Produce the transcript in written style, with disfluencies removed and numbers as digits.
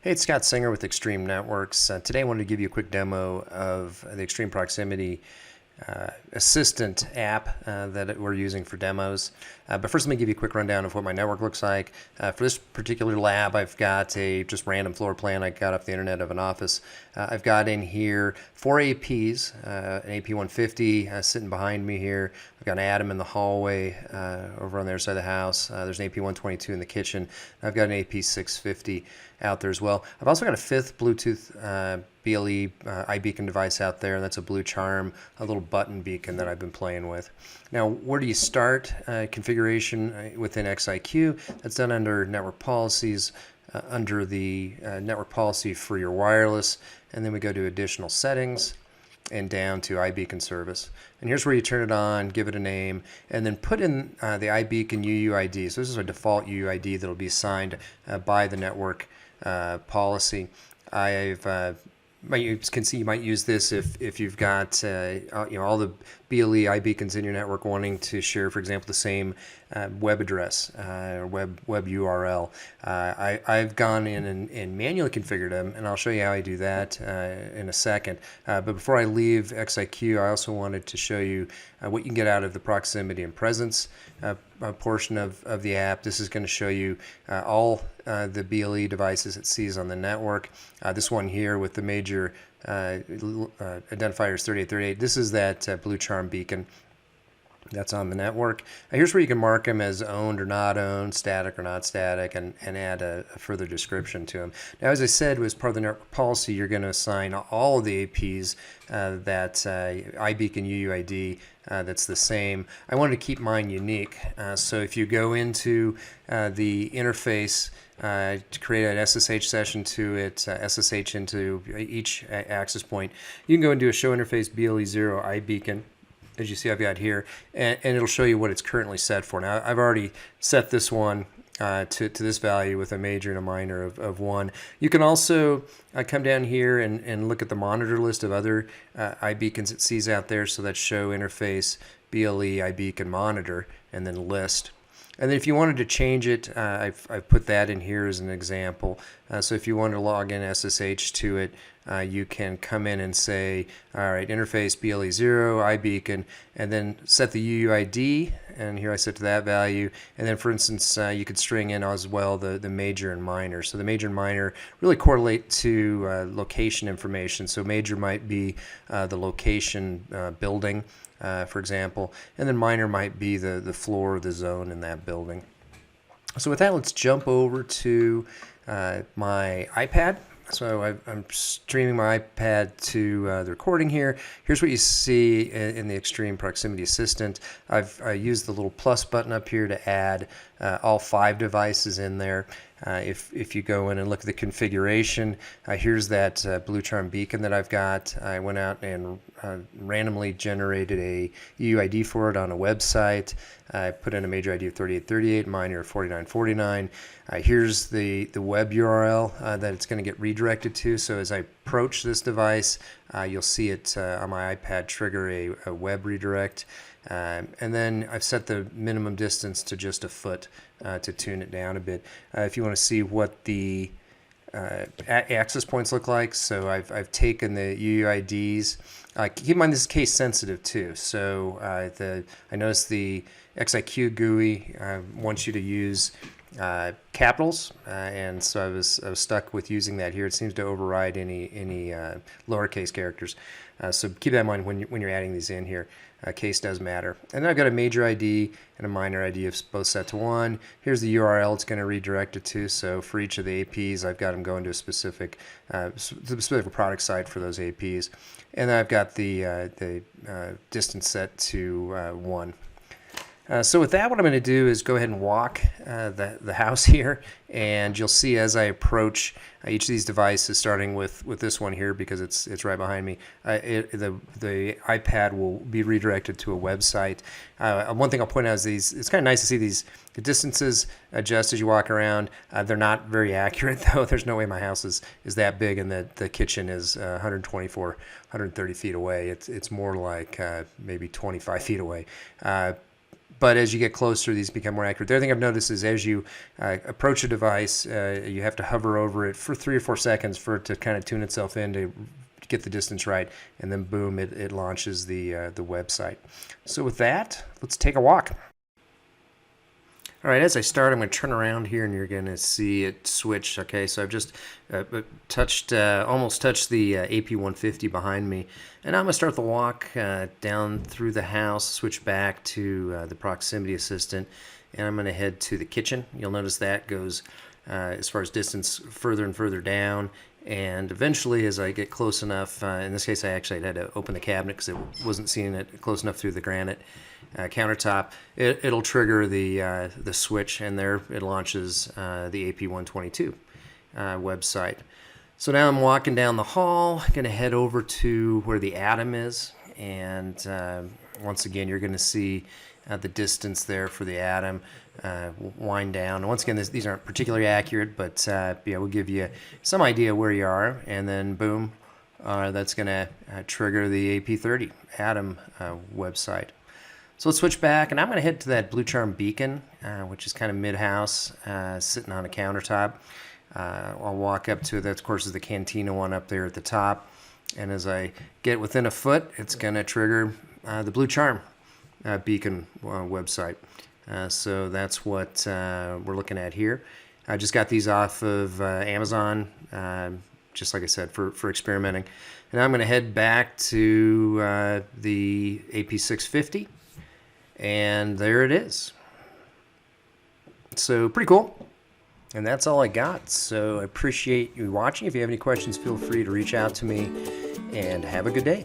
Hey, it's Scott Singer with Extreme Networks. Today I wanted to give you a quick demo of the Extreme Proximity Assistant app that we're using for demos. But first let me give you a quick rundown of what my network looks like. For this particular lab, I've got a just random floor plan I got off the internet of an office. I've got in here 4 APs, an AP150 sitting behind me here. I've got an Atom in the hallway over on the other side of the house. There's an AP122 in the kitchen. I've got an AP650 out there as well. I've also got a fifth Bluetooth BLE iBeacon device out there, and that's a Blue Charm, a little button beacon that I've been playing with. Now, where do you start configuration within XIQ? That's done under network policies, under the network policy for your wireless, and then we go to additional settings and down to iBeacon service. And here's where you turn it on, give it a name, and then put in the iBeacon UUID. So this is a default UUID that will be assigned by the network policy. You can see you might use this if you've got all the BLE iBeacons in your network wanting to share, for example, the same web address or web URL. I've gone in and manually configured them, and I'll show you how I do that in a second. But before I leave XIQ, I also wanted to show you what you can get out of the proximity and presence portion of the app. This is going to show you all the BLE devices it sees on the network. This one here with the major identifiers 3838, this is that Blue Charm beacon that's on the network. Here's where you can mark them as owned or not owned, static or not static, and add a further description to them. Now, as I said, as part of the network policy, you're going to assign all of the APs that iBeacon UUID that's the same. I wanted to keep mine unique. So if you go into the interface to create an SSH session to it, SSH into each access point, you can go and do a show interface BLE0 iBeacon, as you see I've got here, and it'll show you what it's currently set for. Now, I've already set this one to this value with a major and a minor of 1. You can also come down here and look at the monitor list of other iBeacons it sees out there. So that's show interface BLE iBeacon monitor and then list. And then if you wanted to change it, I've put that in here as an example. So if you want to log in SSH to it, you can come in and say, all right, interface BLE0, iBeacon, and then set the UUID, and here I set to that value. And then, for instance, you could string in as well the major and minor. So the major and minor really correlate to location information. So major might be the location building, for example, and then minor might be the floor or the zone in that building. So with that, let's jump over to my iPad. So I'm streaming my iPad to the recording here. Here's what you see in the Extreme Proximity Assistant. I've used the little plus button up here to add all 5 devices in there. If you go in and look at the configuration, here's that Blue Charm beacon that I've got. I went out and randomly generated a UUID for it on a website. I put in a major ID of 3838, minor of 4949. Here's the web URL that it's going to get redirected to. So as I approach this device, you'll see it on my iPad trigger a web redirect. And then I've set the minimum distance to just a foot to tune it down a bit. If you want to see what the access points look like, so I've taken the UUIDs. Keep in mind this is case sensitive too. So I noticed the XIQ GUI wants you to use capitals, and so I was stuck with using that here. It seems to override any lowercase characters. So keep that in mind when you're adding these in here. Case does matter. And then I've got a major ID and a minor ID of both set to 1. Here's the URL it's going to redirect it to. So for each of the APs, I've got them going to a specific product site for those APs. And then I've got the distance set to 1. So with that, what I'm going to do is go ahead and walk the house here, and you'll see as I approach each of these devices, starting with this one here because it's right behind me, the iPad will be redirected to a website. One thing I'll point out is it's kind of nice to see the distances adjust as you walk around. They're not very accurate though. There's no way my house is that big and that the kitchen is 124, 130 feet away. It's more like maybe 25 feet away. but as you get closer, these become more accurate. The other thing I've noticed is as you approach a device, you have to hover over it for 3 or 4 seconds for it to kind of tune itself in to get the distance right, and then boom, it launches the website. So with that, let's take a walk. All right, as I start, I'm going to turn around here, and you're going to see it switch. Okay, so I've just almost touched the AP150 behind me, and I'm going to start the walk down through the house, switch back to the proximity assistant, and I'm going to head to the kitchen. You'll notice that goes, as far as distance, further and further down, and eventually, as I get close enough, in this case, I actually had to open the cabinet because I wasn't seeing it close enough through the granite countertop. It'll trigger the switch, and there it launches the AP122 website. So now I'm walking down the hall, going to head over to where the Atom is, and once again, you're going to see the distance there for the Atom wind down. And once again, these aren't particularly accurate, but yeah, we'll give you some idea where you are, and then boom, that's going to trigger the AP30 Atom website. So let's switch back, and I'm going to head to that Blue Charm beacon, which is kind of mid-house, sitting on a countertop. I'll walk up to that, of course, is the Cantina one up there at the top. And as I get within a foot, it's going to trigger the Blue Charm beacon website. So that's what we're looking at here. I just got these off of Amazon, just like I said, for experimenting. And I'm going to head back to the AP650. And there it is. So pretty cool. And that's all I got. So I appreciate you watching. If you have any questions, feel free to reach out to me, and have a good day.